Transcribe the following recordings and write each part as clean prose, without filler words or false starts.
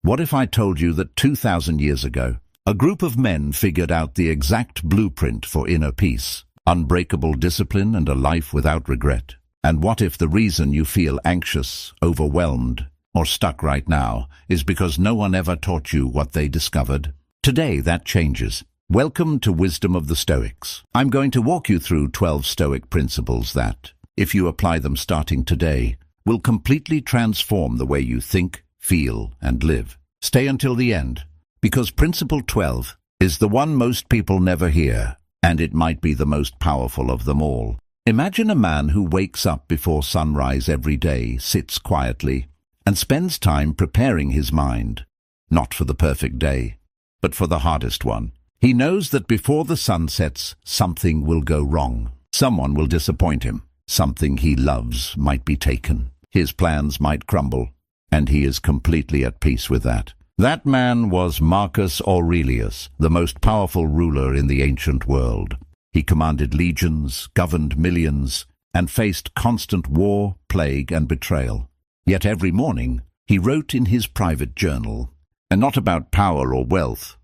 What if I told you that 2,000 years ago, a group of men figured out the exact blueprint for inner peace, unbreakable discipline, and a life without regret? And what if the reason you feel anxious, overwhelmed, or stuck right now is because no one ever taught you what they discovered? Today that changes. Welcome to Wisdom of the Stoics. I'm going to walk you through 12 Stoic principles that, if you apply them starting today, will completely transform the way you think, feel, and live. Stay until the end, because Principle 12 is the one most people never hear, and it might be the most powerful of them all. Imagine a man who wakes up before sunrise every day, sits quietly, and spends time preparing his mind, not for the perfect day, but for the hardest one. He knows that before the sun sets, something will go wrong. Someone will disappoint him. Something he loves might be taken. His plans might crumble, and he is completely at peace with that. That man was Marcus Aurelius, the most powerful ruler in the ancient world. He commanded legions, governed millions, and faced constant war, plague, and betrayal. Yet every morning he wrote in his private journal, and not about power or wealth,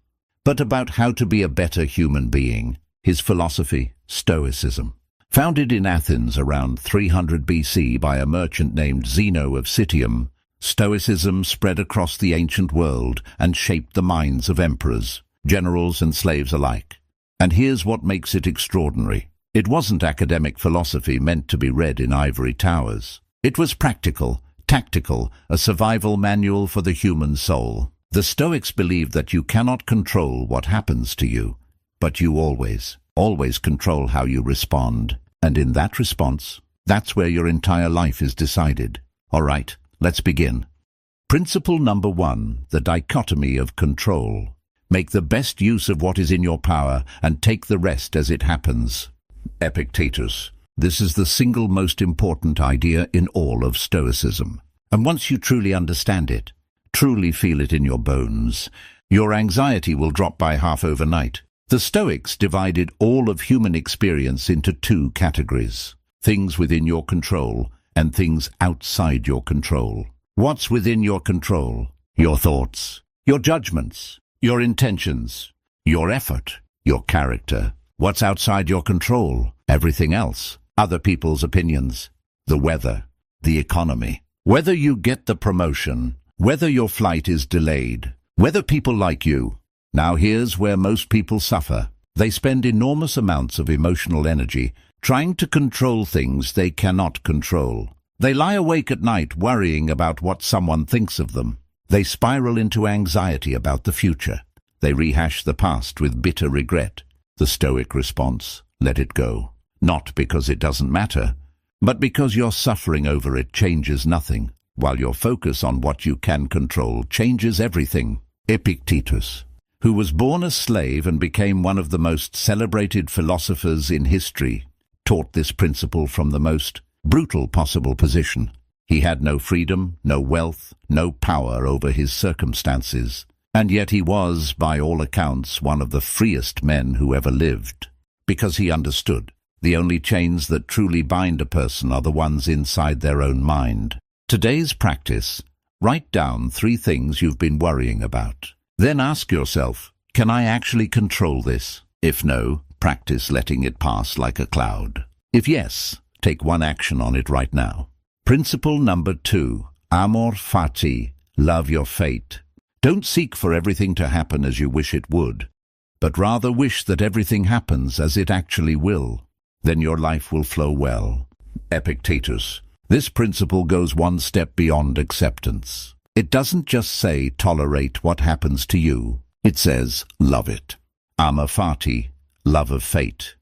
but about how to be a better human being. His philosophy, Stoicism. Founded in Athens around 300 BC by a merchant named Zeno of Citium, Stoicism spread across the ancient world and shaped the minds of emperors, generals, and slaves alike. And here's what makes it extraordinary. It wasn't academic philosophy meant to be read in ivory towers. It was practical, tactical, a survival manual for the human soul. The Stoics believed that you cannot control what happens to you, but you always control how you respond. And in that response, that's where your entire life is decided. All right, let's begin. Principle number 1, the dichotomy of control. Make the best use of what is in your power and take the rest as it happens. Epictetus. This is the single most important idea in all of Stoicism. And once you truly understand it, truly feel it in your bones, your anxiety will drop by half overnight. The Stoics divided all of human experience into 2 categories: things within your control and things outside your control. What's within your control? Your thoughts, your judgments, your intentions, your effort, your character. What's outside your control? Everything else. Other people's opinions, the weather, the economy. Whether you get the promotion, whether your flight is delayed, whether people like you. Now here's where most people suffer. They spend enormous amounts of emotional energy trying to control things they cannot control. They lie awake at night worrying about what someone thinks of them. They spiral into anxiety about the future. They rehash the past with bitter regret. The Stoic response: let it go. Not because it doesn't matter, but because your suffering over it changes nothing, while your focus on what you can control changes everything. Epictetus, who was born a slave and became one of the most celebrated philosophers in history, taught this principle from the most brutal possible position. He had no freedom, no wealth, no power over his circumstances, and yet he was, by all accounts, one of the freest men who ever lived, because he understood the only chains that truly bind a person are the ones inside their own mind. Today's practice: write down 3 things you've been worrying about. Then ask yourself, can I actually control this? If no, practice letting it pass like a cloud. If yes, take one action on it right now. Principle number 2, amor fati, love your fate. Don't seek for everything to happen as you wish it would, but rather wish that everything happens as it actually will. Then your life will flow well. Epictetus. This principle goes one step beyond acceptance. It doesn't just say tolerate what happens to you. It says love it. Amor fati, love of fate.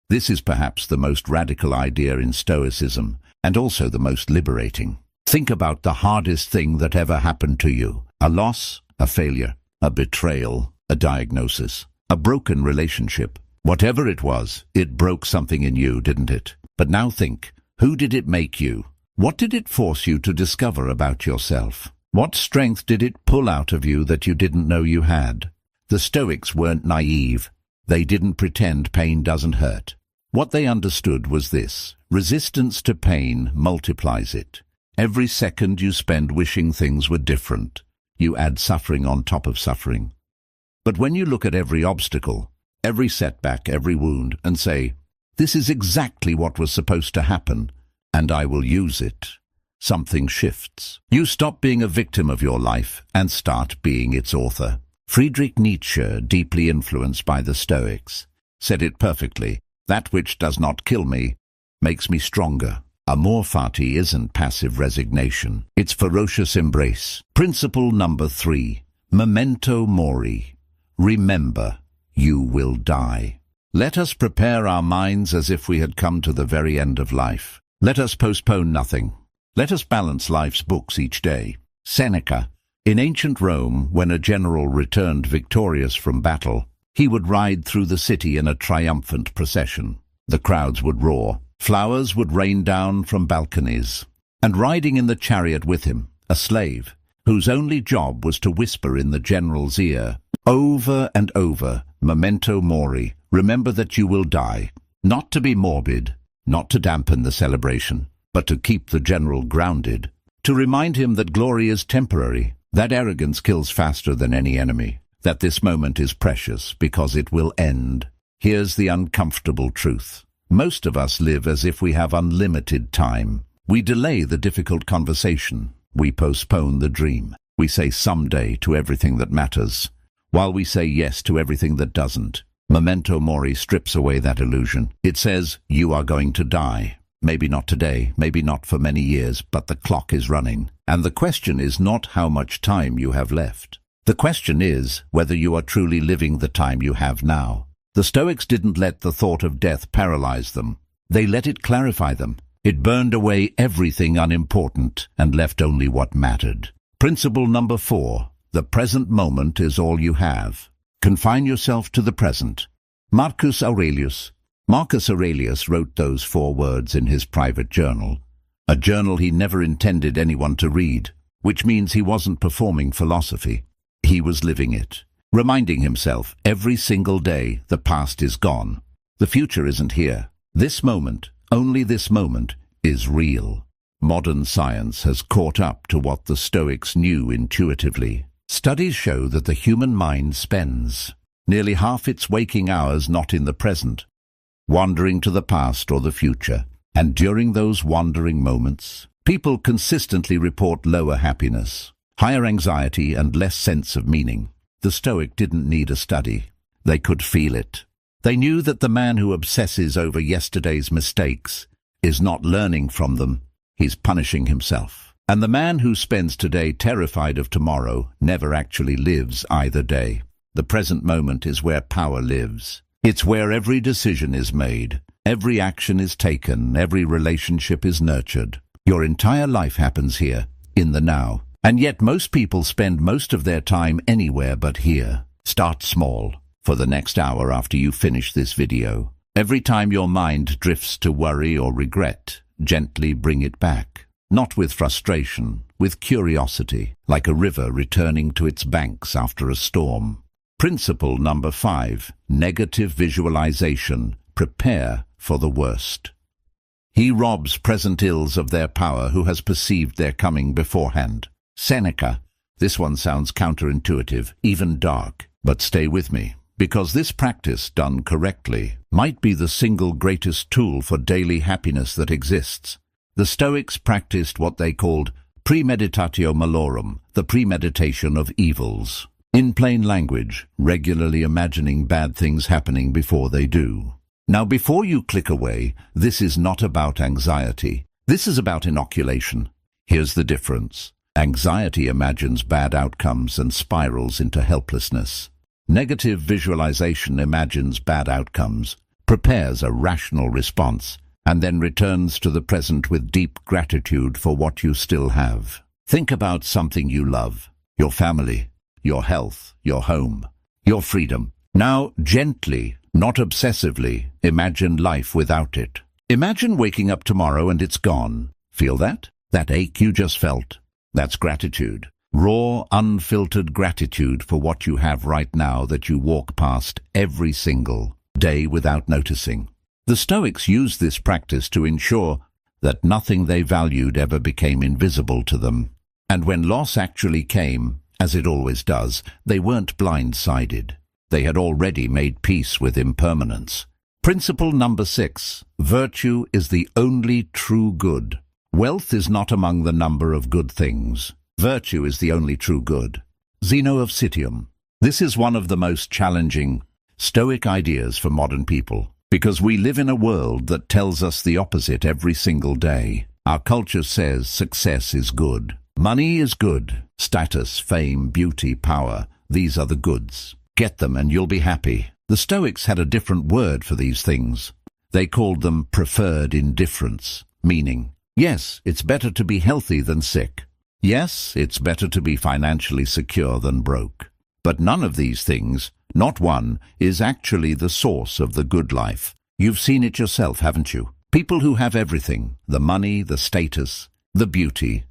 This is perhaps the most radical idea in Stoicism, and also the most liberating. Think about the hardest thing that ever happened to you. A loss, a failure, a betrayal, a diagnosis, a broken relationship. Whatever it was, it broke something in you, didn't it? But now think, who did it make you? What did it force you to discover about yourself? What strength did it pull out of you that you didn't know you had? The Stoics weren't naive. They didn't pretend pain doesn't hurt. What they understood was this: resistance to pain multiplies it. Every second you spend wishing things were different, you add suffering on top of suffering. But when you look at every obstacle, every setback, every wound, and say, "This is exactly what was supposed to happen, and I will use it," something shifts. You stop being a victim of your life and start being its author. Friedrich Nietzsche, deeply influenced by the Stoics, said it perfectly: "That which does not kill me makes me stronger." Amor fati isn't passive resignation, it's ferocious embrace. Principle number 3, memento mori. Remember, you will die. Let us prepare our minds as if we had come to the very end of life. Let us postpone nothing. Let us balance life's books each day. Seneca. In ancient Rome, when a general returned victorious from battle, he would ride through the city in a triumphant procession. The crowds would roar. Flowers would rain down from balconies. And riding in the chariot with him, a slave, whose only job was to whisper in the general's ear, over and over, memento mori, remember that you will die. Not to be morbid, not to dampen the celebration, but to keep the general grounded, to remind him that glory is temporary, that arrogance kills faster than any enemy, that this moment is precious because it will end. Here's the uncomfortable truth. Most of us live as if we have unlimited time. We delay the difficult conversation. We postpone the dream. We say someday to everything that matters, while we say yes to everything that doesn't. Memento mori strips away that illusion. It says, you are going to die. Maybe not today, maybe not for many years, but the clock is running. And the question is not how much time you have left. The question is whether you are truly living the time you have now. The Stoics didn't let the thought of death paralyze them. They let it clarify them. It burned away everything unimportant and left only what mattered. Principle number 4. The present moment is all you have. Confine yourself to the present. Marcus Aurelius. Marcus Aurelius wrote those 4 words in his private journal, a journal he never intended anyone to read, which means he wasn't performing philosophy. He was living it. Reminding himself every single day the past is gone. The future isn't here. This moment, only this moment, is real. Modern science has caught up to what the Stoics knew intuitively. Studies show that the human mind spends nearly half its waking hours not in the present, wandering to the past or the future. And during those wandering moments, people consistently report lower happiness, higher anxiety, and less sense of meaning. The Stoic didn't need a study. They could feel it. They knew that the man who obsesses over yesterday's mistakes is not learning from them, he's punishing himself. And the man who spends today terrified of tomorrow never actually lives either day. The present moment is where power lives. It's where every decision is made, every action is taken, every relationship is nurtured. Your entire life happens here, in the now. And yet most people spend most of their time anywhere but here. Start small. For the next hour after you finish this video, every time your mind drifts to worry or regret, gently bring it back. Not with frustration, with curiosity, like a river returning to its banks after a storm. Principle number 5, negative visualization. Prepare for the worst. He robs present ills of their power who has perceived their coming beforehand. Seneca. This one sounds counterintuitive, even dark, but stay with me, because this practice, done correctly, might be the single greatest tool for daily happiness that exists. The Stoics practiced what they called premeditatio malorum, the premeditation of evils. In plain language, regularly imagining bad things happening before they do. Now, before you click away, this is not about anxiety. This is about inoculation. Here's the difference. Anxiety imagines bad outcomes and spirals into helplessness. Negative visualization imagines bad outcomes, prepares a rational response, and then returns to the present with deep gratitude for what you still have. Think about something you love, your family, your health, your home, your freedom. Now, gently, not obsessively, imagine life without it. Imagine waking up tomorrow and it's gone. Feel that? That ache you just felt? That's gratitude. Raw, unfiltered gratitude for what you have right now that you walk past every single day without noticing. The Stoics used this practice to ensure that nothing they valued ever became invisible to them. And when loss actually came, as it always does, they weren't blindsided. They had already made peace with impermanence. Principle number 6. Virtue is the only true good. Wealth is not among the number of good things. Virtue is the only true good. Zeno of Citium. This is one of the most challenging Stoic ideas for modern people, because we live in a world that tells us the opposite every single day. Our culture says success is good. Money is good. Status, fame, beauty, power, these are the goods. Get them and you'll be happy. The Stoics had a different word for these things. They called them preferred indifference, meaning, yes, it's better to be healthy than sick. Yes, it's better to be financially secure than broke. But none of these things, not one, is actually the source of the good life. You've seen it yourself, haven't you? People who have everything, the money, the status, the beauty,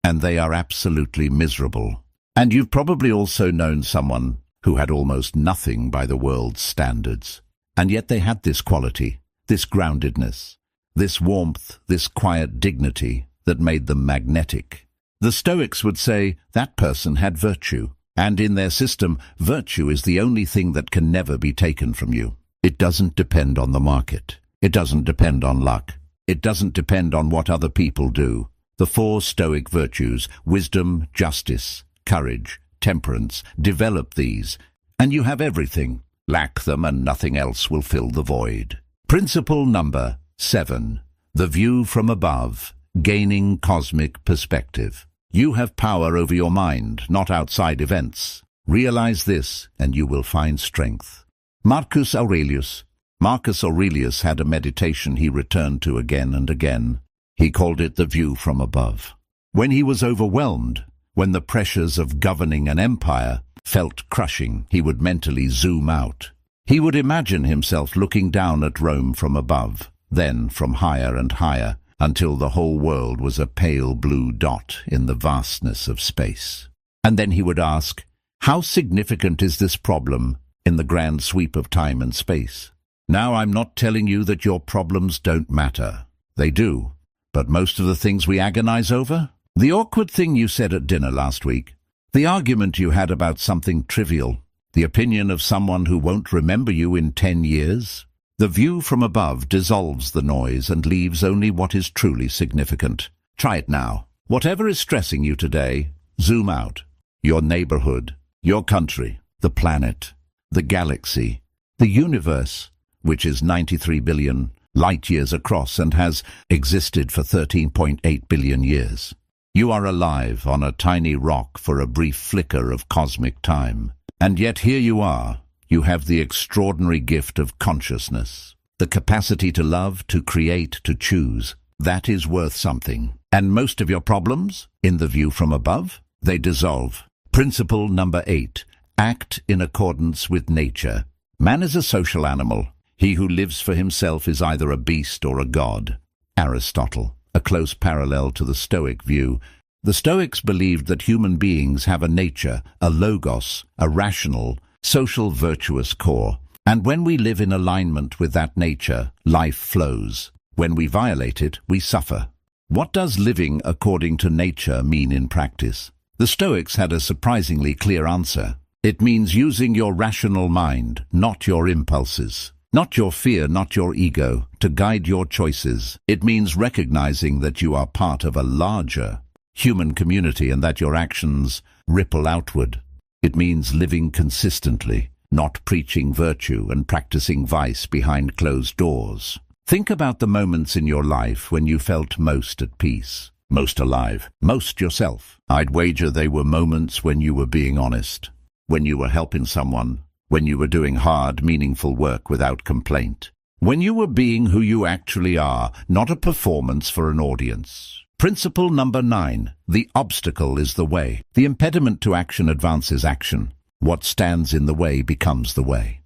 and they are absolutely miserable. And you've probably also known someone who had almost nothing by the world's standards. And yet they had this quality, this groundedness, this warmth, this quiet dignity that made them magnetic. The Stoics would say that person had virtue. And in their system, virtue is the only thing that can never be taken from you. It doesn't depend on the market. It doesn't depend on luck. It doesn't depend on what other people do. The 4 Stoic virtues, wisdom, justice, courage, temperance, develop these, and you have everything. Lack them and nothing else will fill the void. Principle number 7. The view from above, gaining cosmic perspective. You have power over your mind, not outside events. Realize this, and you will find strength. Marcus Aurelius. Marcus Aurelius had a meditation he returned to again and again. He called it the view from above. When he was overwhelmed, when the pressures of governing an empire felt crushing, he would mentally zoom out. He would imagine himself looking down at Rome from above, then from higher and higher, until the whole world was a pale blue dot in the vastness of space. And then he would ask, how significant is this problem in the grand sweep of time and space? Now, I'm not telling you that your problems don't matter. They do. But most of the things we agonize over? The awkward thing you said at dinner last week, the argument you had about something trivial, the opinion of someone who won't remember you in 10 years? The view from above dissolves the noise and leaves only what is truly significant. Try it now. Whatever is stressing you today, zoom out. Your neighborhood, your country, the planet, the galaxy, the universe, which is 93 billion light-years across and has existed for 13.8 billion years. You are alive on a tiny rock for a brief flicker of cosmic time. And yet here you are. You have the extraordinary gift of consciousness, the capacity to love, to create, to choose. That is worth something. And most of your problems, in the view from above, they dissolve. Principle number 8. Act in accordance with nature. Man is a social animal. He who lives for himself is either a beast or a god. Aristotle, a close parallel to the Stoic view. The Stoics believed that human beings have a nature, a logos, a rational, social virtuous core, and when we live in alignment with that nature, life flows. When we violate it, we suffer. What does living according to nature mean in practice? The Stoics had a surprisingly clear answer. It means using your rational mind, not your impulses, not your fear, not your ego, to guide your choices. It means recognizing that you are part of a larger human community and that your actions ripple outward. It means living consistently, not preaching virtue and practicing vice behind closed doors. Think about the moments in your life when you felt most at peace, most alive, most yourself. I'd wager they were moments when you were being honest, when you were helping someone, when you were doing hard, meaningful work without complaint, when you were being who you actually are, not a performance for an audience. Principle number 9. The obstacle is the way. The impediment to action advances action. What stands in the way becomes the way.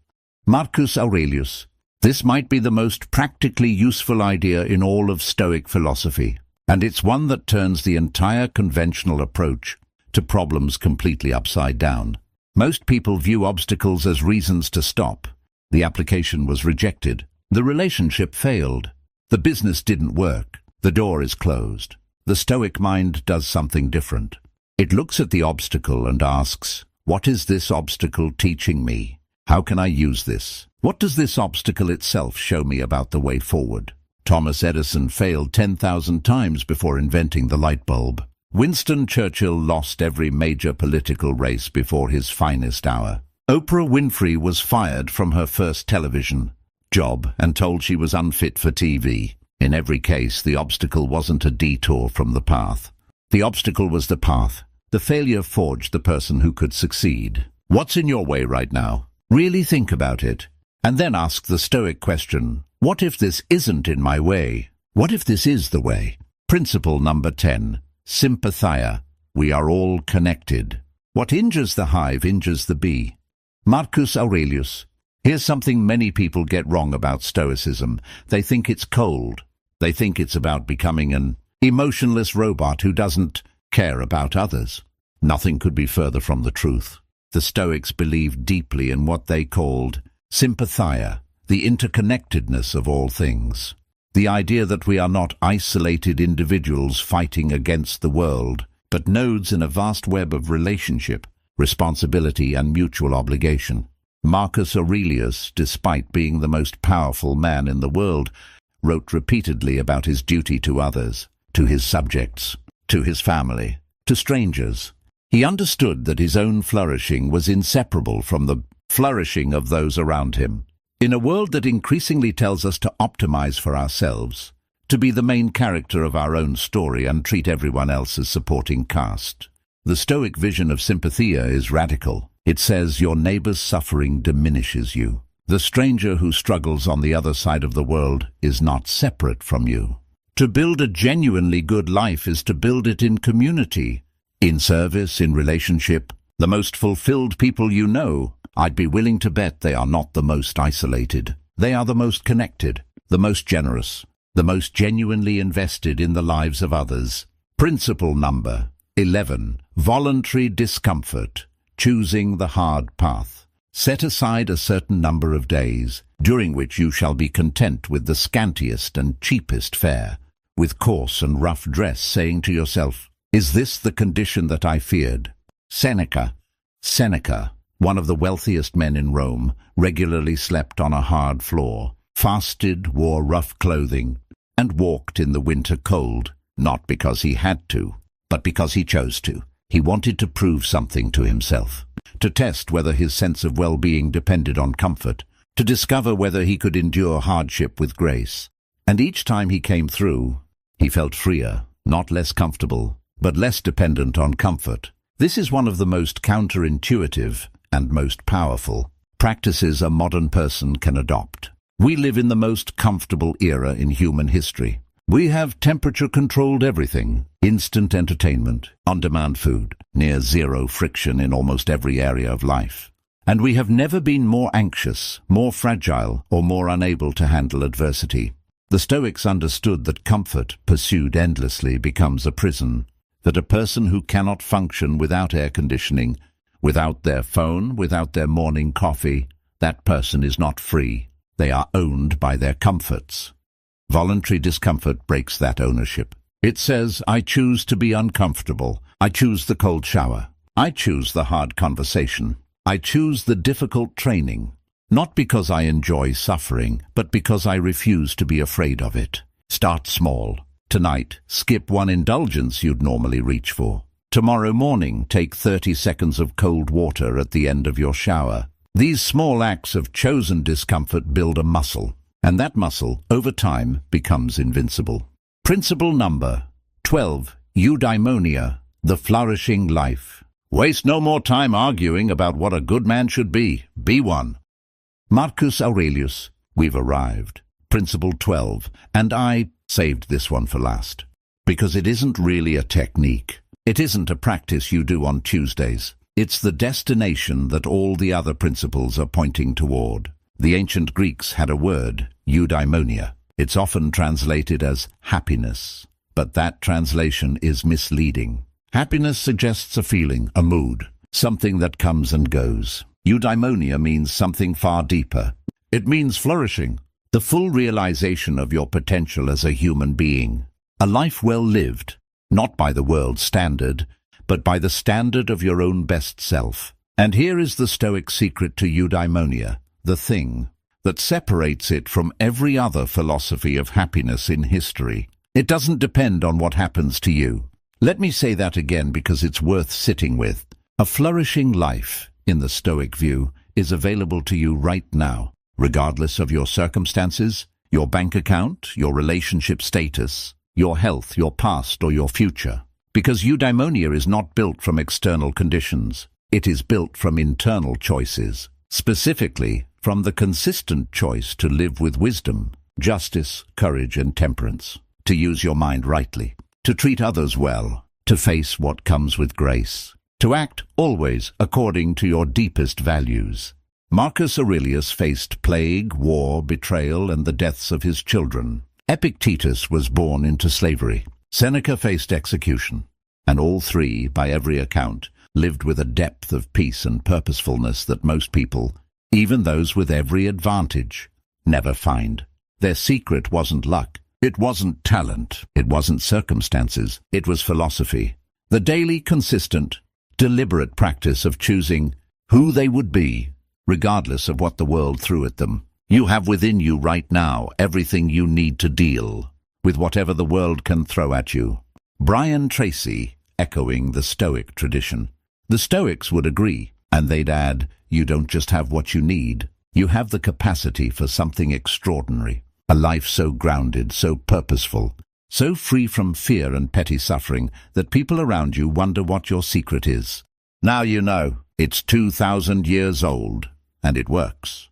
Marcus Aurelius. This might be the most practically useful idea in all of Stoic philosophy, and it's one that turns the entire conventional approach to problems completely upside down. Most people view obstacles as reasons to stop. The application was rejected. The relationship failed. The business didn't work. The door is closed. The Stoic mind does something different. It looks at the obstacle and asks, what is this obstacle teaching me? How can I use this? What does this obstacle itself show me about the way forward? Thomas Edison failed 10,000 times before inventing the light bulb. Winston Churchill lost every major political race before his finest hour. Oprah Winfrey was fired from her first television job and told she was unfit for TV. In every case, the obstacle wasn't a detour from the path. The obstacle was the path. The failure forged the person who could succeed. What's in your way right now? Really think about it. And then ask the Stoic question, what if this isn't in my way? What if this is the way? Principle number 10. Sympathia. We are all connected. What injures the hive injures the bee. Marcus Aurelius. Here's something many people get wrong about Stoicism. They think it's cold. They think it's about becoming an emotionless robot who doesn't care about others. Nothing could be further from the truth. The Stoics believed deeply in what they called sympathia, the interconnectedness of all things. The idea that we are not isolated individuals fighting against the world, but nodes in a vast web of relationship, responsibility, and mutual obligation. Marcus Aurelius, despite being the most powerful man in the world, wrote repeatedly about his duty to others, to his subjects, to his family, to strangers. He understood that his own flourishing was inseparable from the flourishing of those around him. In a world that increasingly tells us to optimize for ourselves, to be the main character of our own story and treat everyone else as supporting cast, the Stoic vision of sympathia is radical. It says your neighbor's suffering diminishes you. The stranger who struggles on the other side of the world is not separate from you. To build a genuinely good life is to build it in community, in service, in relationship. The most fulfilled people you know, I'd be willing to bet they are not the most isolated. They are the most connected, the most generous, the most genuinely invested in the lives of others. Principle number 11. Voluntary discomfort. Choosing the hard path. Set aside a certain number of days, during which you shall be content with the scantiest and cheapest fare, with coarse and rough dress, saying to yourself, is this the condition that I feared? Seneca, one of the wealthiest men in Rome, regularly slept on a hard floor, fasted, wore rough clothing, and walked in the winter cold, not because he had to, but because he chose to. He wanted to prove something to himself, to test whether his sense of well-being depended on comfort, to discover whether he could endure hardship with grace. And each time he came through, he felt freer, not less comfortable, but less dependent on comfort. This is one of the most counterintuitive and most powerful practices a modern person can adopt. We live in the most comfortable era in human history. We have temperature-controlled everything, instant entertainment, on-demand food, near zero friction in almost every area of life. And we have never been more anxious, more fragile, or more unable to handle adversity. The Stoics understood that comfort, pursued endlessly, becomes a prison, that a person who cannot function without air conditioning, without their phone, without their morning coffee, that person is not free. They are owned by their comforts. Voluntary discomfort breaks that ownership. It says, I choose to be uncomfortable. I choose the cold shower. I choose the hard conversation. I choose the difficult training. Not because I enjoy suffering, but because I refuse to be afraid of it. Start small. Tonight, skip one indulgence you'd normally reach for. Tomorrow morning, take 30 seconds of cold water at the end of your shower. These small acts of chosen discomfort build a muscle. And that muscle, over time, becomes invincible. Principle number 12. Eudaimonia, the flourishing life. Waste no more time arguing about what a good man should be. Be one. Marcus Aurelius. We've arrived. Principle 12. And I saved this one for last. Because it isn't really a technique. It isn't a practice you do on Tuesdays. It's the destination that all the other principles are pointing toward. The ancient Greeks had a word, eudaimonia. It's often translated as happiness, but that translation is misleading. Happiness suggests a feeling, a mood, something that comes and goes. Eudaimonia means something far deeper. It means flourishing, the full realization of your potential as a human being. A life well lived, not by the world's standard, but by the standard of your own best self. And here is the Stoic secret to eudaimonia, the thing that separates it from every other philosophy of happiness in history. It doesn't depend on what happens to you. Let me say that again because it's worth sitting with. A flourishing life, in the Stoic view, is available to you right now, regardless of your circumstances, your bank account, your relationship status, your health, your past, or your future. Because eudaimonia is not built from external conditions. It is built from internal choices, specifically from the consistent choice to live with wisdom, justice, courage, and temperance, to use your mind rightly, to treat others well, to face what comes with grace, to act always according to your deepest values. Marcus Aurelius faced plague, war, betrayal, and the deaths of his children. Epictetus was born into slavery. Seneca faced execution. And all three, by every account, lived with a depth of peace and purposefulness that most people, even those with every advantage, never find. Their secret wasn't luck. It wasn't talent. It wasn't circumstances. It was philosophy. The daily, consistent, deliberate practice of choosing who they would be, regardless of what the world threw at them. You have within you right now everything you need to deal with whatever the world can throw at you. Brian Tracy, echoing the Stoic tradition. The Stoics would agree, and they'd add, you don't just have what you need, you have the capacity for something extraordinary. A life so grounded, so purposeful, so free from fear and petty suffering that people around you wonder what your secret is. Now you know, it's 2,000 years old, and it works.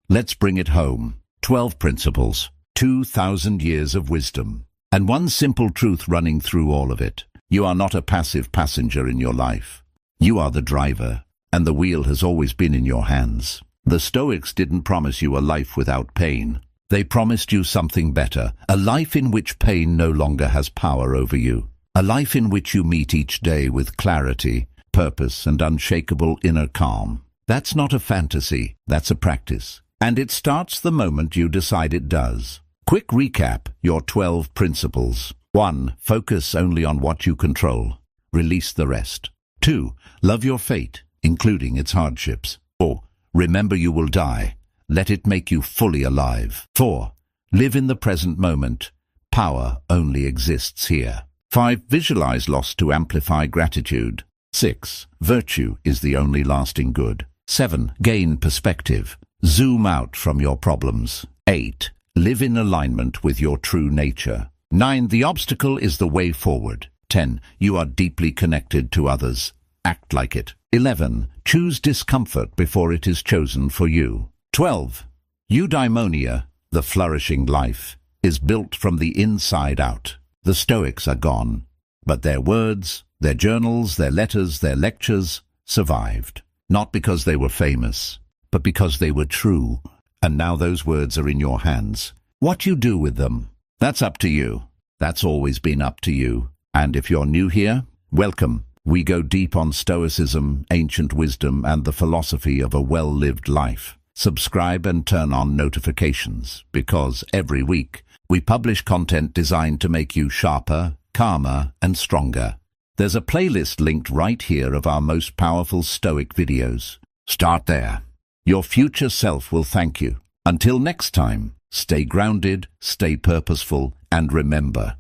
Let's bring it home. 12 principles, 2,000 years of wisdom, and one simple truth running through all of it. You are not a passive passenger in your life. You are the driver, and the wheel has always been in your hands. The Stoics didn't promise you a life without pain. They promised you something better, a life in which pain no longer has power over you, a life in which you meet each day with clarity, purpose, and unshakable inner calm. That's not a fantasy, that's a practice. And it starts the moment you decide it does. Quick recap, your 12 principles. 1. Focus only on what you control. Release the rest. 2. Love your fate, including its hardships. 4. Remember you will die. Let it make you fully alive. 4. Live in the present moment. Power only exists here. 5. Visualize loss to amplify gratitude. 6. Virtue is the only lasting good. 7. Gain perspective. Zoom out from your problems. 8. Live in alignment with your true nature. 9. The obstacle is the way forward. 10. You are deeply connected to others. Act like it. 11. Choose discomfort before it is chosen for you. 12. Eudaimonia, the flourishing life, is built from the inside out. The Stoics are gone, but their words, their journals, their letters, their lectures survived. Not because they were famous, but because they were true. And now those words are in your hands. What you do with them, that's up to you. That's always been up to you. And if you're new here, welcome. We go deep on Stoicism, ancient wisdom, and the philosophy of a well-lived life. Subscribe and turn on notifications, because every week we publish content designed to make you sharper, calmer, and stronger. There's a playlist linked right here of our most powerful Stoic videos. Start there. Your future self will thank you. Until next time, stay grounded, stay purposeful, and remember,